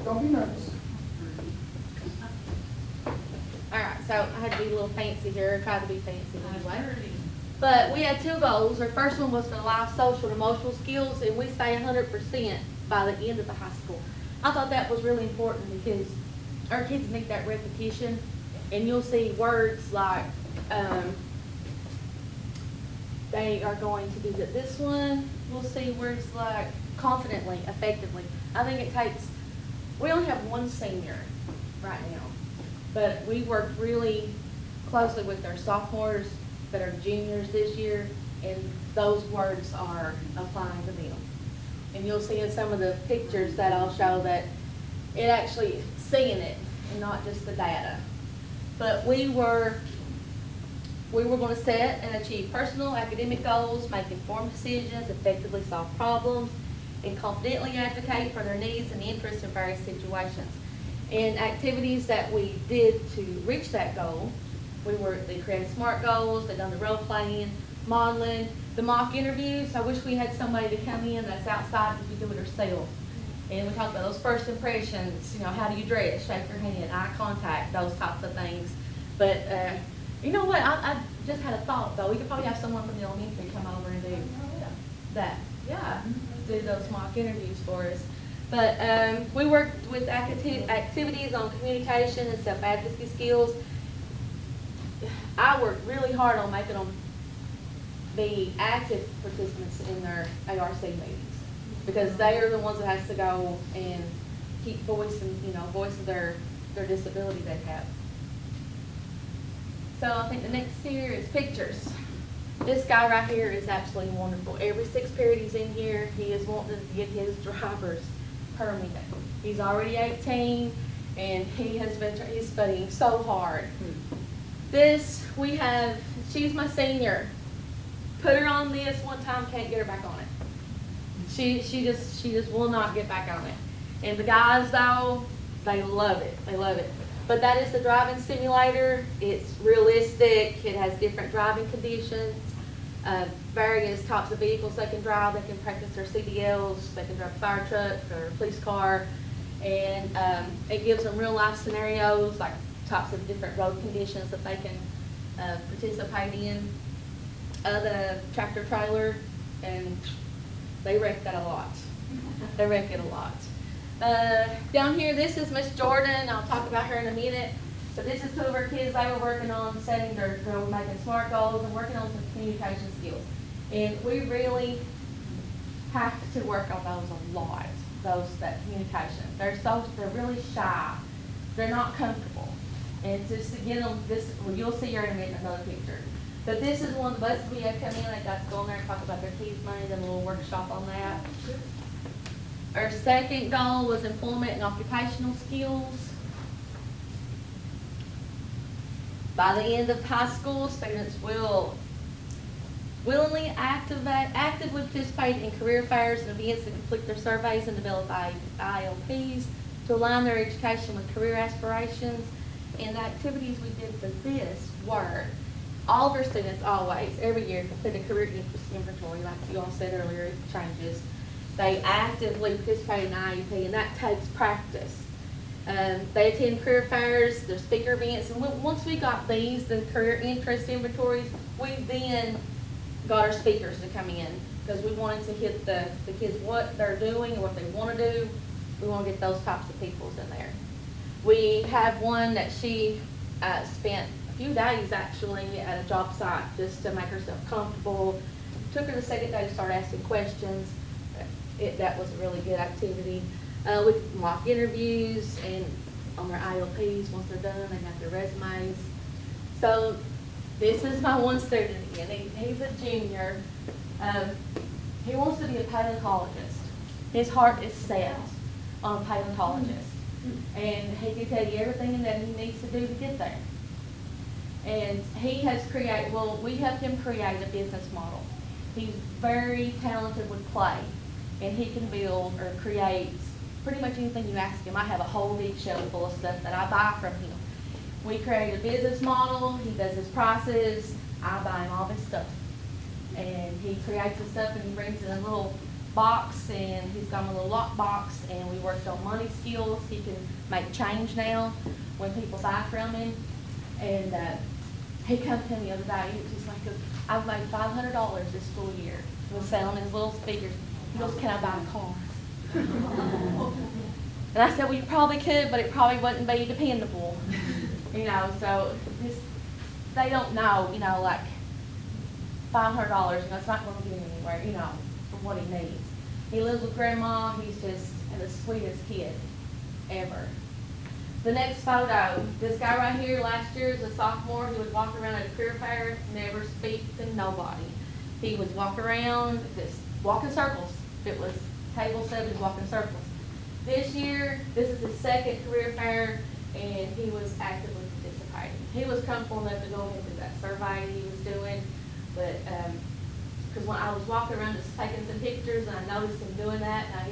don't be nervous. Alright, so I had to be a little fancy here, try to be fancy anyway. But we had 2 goals. Our first one was for life, social, and emotional skills, and we say 100% by the end of the high school. I thought that was really important because our kids need that repetition, and you'll see words like, they are going to visit this one. We'll see words like confidently, effectively. I think it takes, we only have 1 senior right now, but we worked really closely with our sophomores that are juniors this year, and those words are applying to them. And you'll see in some of the pictures that I'll show that it actually seeing it and not just the data. But we were going to set and achieve personal academic goals, make informed decisions, effectively solve problems, and confidently advocate for their needs and interests in various situations. And activities that we did to reach that goal, they created SMART goals, they done the role playing, modeling, the mock interviews. I wish we had somebody to come in that's outside and we do it ourselves. And we talked about those first impressions, how do you dress, shake your hand, eye contact, those types of things. But you know what, I just had a thought though, we could probably have someone from the elementary come over and do that. Yeah, do those mock interviews for us. But we worked with activities on communication and self-advocacy skills. I worked really hard on making them be active participants in their ARC meetings because they are the ones that has to go and keep voicing their disability they have. So I think the next here is pictures. This guy right here is absolutely wonderful. Every 6th period he's in here, he is wanting to get his driver's permit. He's already 18 and he's studying so hard. She's my senior. Put her on this one time, can't get her back on it. She just will not get back on it. And the guys though, they love it. They love it. But that is the driving simulator. It's realistic. It has different driving conditions, various types of vehicles they can drive. They can practice their CDLs. They can drive a fire truck or a police car. And it gives them real life scenarios, like types of different road conditions that they can participate in. The tractor trailer, and they wreck that a lot. They wreck it a lot. Down here, this is Miss Jordan. I'll talk about her in a minute. So this is 2 of our kids. They were working on making SMART goals and working on some communication skills. And we really have to work on those a lot. That communication. They're really shy. They're not comfortable. And just to get them you'll see her in a minute in another picture. But this is one of the buses we had come in. They got to go in there and talk about their keys money, then a little workshop on that. Our second goal was employment and occupational skills. By the end of high school, students will willingly actively participate in career fairs and events and complete their surveys and develop ILPs to align their education with career aspirations. And the activities we did for this were all of our students every year, complete a career interest inventory, like you all said earlier, it changes. They actively participate in IEP, and that takes practice. They attend career fairs, their speaker events, and once we got the career interest inventories, we then got our speakers to come in because we wanted to hit the kids what they're doing and what they want to do. We want to get those types of peoples in there. We have one that she spent a few days actually at a job site just to make herself comfortable. Took her the second day to start asking questions. That was a really good activity. We mock interviews and on their ILPs, once they're done, they got their resumes. So this is my one student again. He's a junior. He wants to be a paleontologist. His heart is set on a paleontologist. And he can tell you everything that he needs to do to get there. And he has we helped him create a business model. He's very talented with clay, and he can build or create pretty much anything you ask him. I have a whole big shelf full of stuff that I buy from him. We create a business model, he does his prices, I buy him all this stuff. And he creates the stuff and he brings it in a little box, and he's got him a little lock box, and we worked on money skills. He can make change now when people buy from him. And he come to me the other day, he was just like, I've made $500 this school year. He was selling his little speakers. He goes, can I buy a car? And I said, well, you probably could, but it probably wouldn't be dependable. You know, so they don't know, you know, like $500, you know, it's not going to get him anywhere, you know, for what he needs. He lives with grandma. He's just the sweetest kid ever. The next photo, this guy right here last year is a sophomore. He would walk around at a career fair, never speak to nobody. He would walk around, just walk in circles. If it was table set, he was walking in circles. This year, this is his second career fair, and he was actively participating. He was comfortable enough to go ahead and do that survey he was doing, but because when I was walking around just taking some pictures, and I noticed him doing that, and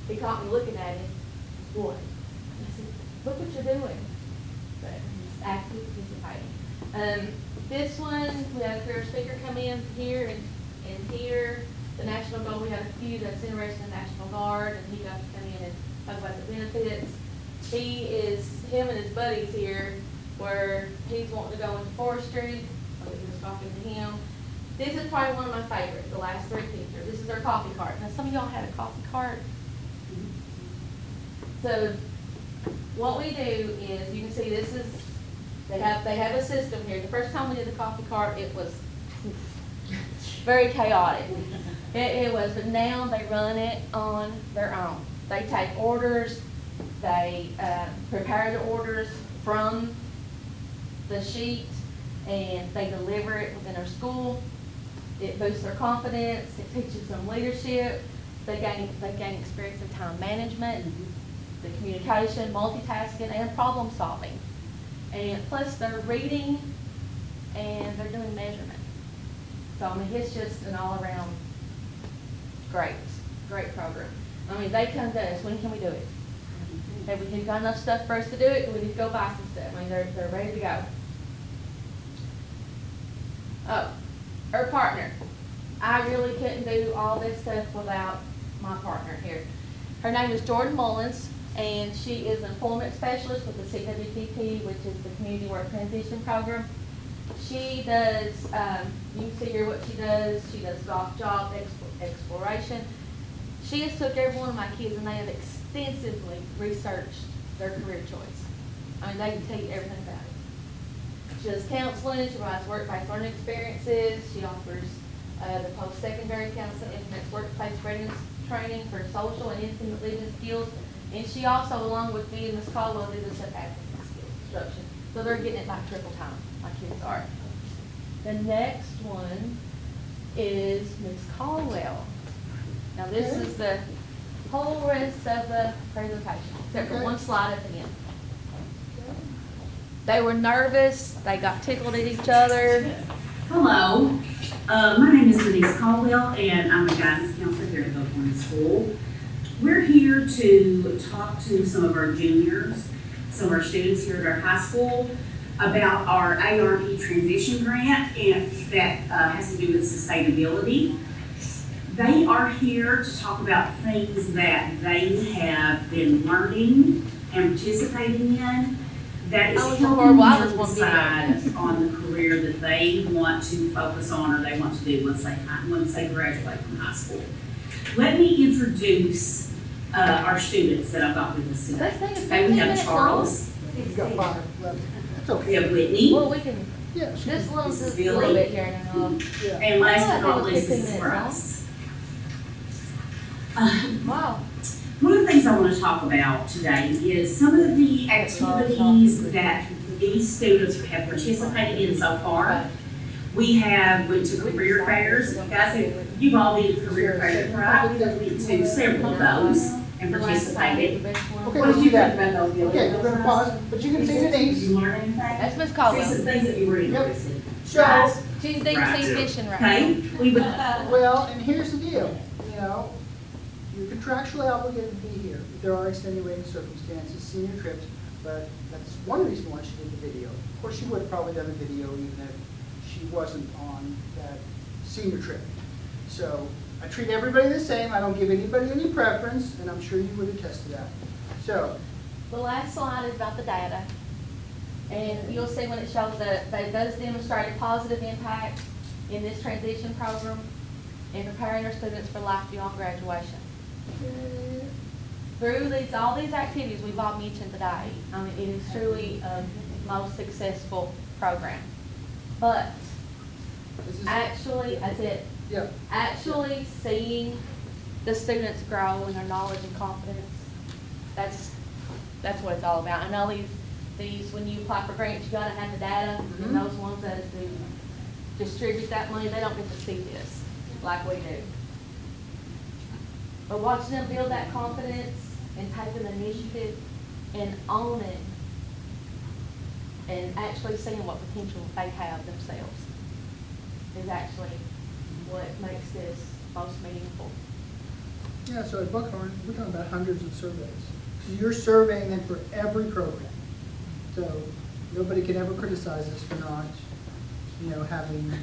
he caught me looking at him, boy. And I said, look what you're doing. But he's actively participating. This one, we had a career speaker come in here and here. The National Guard, we had a few that's interested in the National Guard, and he got to come in and talk about the benefits. Him and his buddies here, where he's wanting to go into forestry. I was talking to him. This is probably one of my favorites, the last three pictures. This is their coffee cart. Now, some of y'all had a coffee cart. So, what we do is, you can see this is, they have a system here. The first time we did the coffee cart, it was very chaotic. It was, but now they run it on their own. They take orders, they prepare the orders from the sheet, and they deliver it within our school. It boosts their confidence, it teaches them leadership, they gain experience in time management, the communication, multitasking, and problem solving. And plus they're reading and they're doing measurement. So I mean, it's just an all-around great program. I mean, they come to us, when can we do it? Have we got enough stuff for us to do it? Do we need to go buy some stuff? I mean, they're ready to go. Oh, her partner. I really couldn't do all this stuff without my partner here. Her name is Jordan Mullins, and she is an employment specialist with the CWPP, which is the Community Work Transition Program. She does, you can see here what she does. She does job exploration. She has took every one of my kids, and they have extensively researched their career choice. I mean, they can tell you everything about it. She does counseling. She provides work-based learning experiences. She offers the post-secondary counseling, implements workplace readiness training for social and intimate living skills. And she also, along with me and Ms. Caldwell, do the self-advocacy skills instruction. So they're getting it like triple time, my kids are. The next one is Ms. Caldwell. Now this is the whole rest of the presentation, except for one slide at the end. They were nervous, they got tickled at each other. Hello, my name is Denise Caldwell, and I'm a guidance counselor here at Buckhorn School. We're here to talk to some of our juniors, some of our students here at our high school, about our ARP transition grant, and that has to do with sustainability. They are here to talk about things that they have been learning and participating in that is helping them decide on the career that they want to focus on or they want to do once they graduate from high school. Let me introduce our students that I've got with us today. Okay, we have Charles. You've got 5, 11. That's okay. We have Whitney. Well, we can, Yeah. this one's just a little bit here and Yeah. And last but I not think least, it's this is 15 Bryce. Wow. One of the things I want to talk about today is some of the activities that these students have participated in so far. We have went to career fairs. Guys, you've all been to career fairs, right? We went to several of those and participated. Okay, What let's did do you that. think about those? Okay, we're gonna pause, but you can see Did Denise. you learn anything? That's Ms. See Caldwell. some things that you were interested in. So, She's deep sea fishing right Okay, now. we would, well, and here's the deal, you're contractually obligated to be here. If there are extenuating circumstances, senior trips, but that's one reason why she did the video. Of course, she would have probably done the video even if she wasn't on that senior trip. So, I treat everybody the same, I don't give anybody any preference, and I'm sure you would attest to that. So, The last slide is about the data. And you'll see when it shows that it does demonstrate a positive impact in this transition program in preparing our students for life beyond graduation. Through all these activities we've all mentioned today, I mean, it is truly a most successful program. But this is, actually, that's it. yeah, Actually seeing the students grow in their knowledge and confidence, that's what it's all about. I know these when you apply for grants, you gotta have the data, Mhm. and those ones that do distribute that money, they don't get to see this like we do. But watching them build that confidence and taking the initiative and owning and actually seeing what potential they have themselves is actually what makes this most meaningful. yeah, so at Buckhorn, we're talking about hundreds of surveys. So you're surveying them for every program. So nobody can ever criticize us for not, having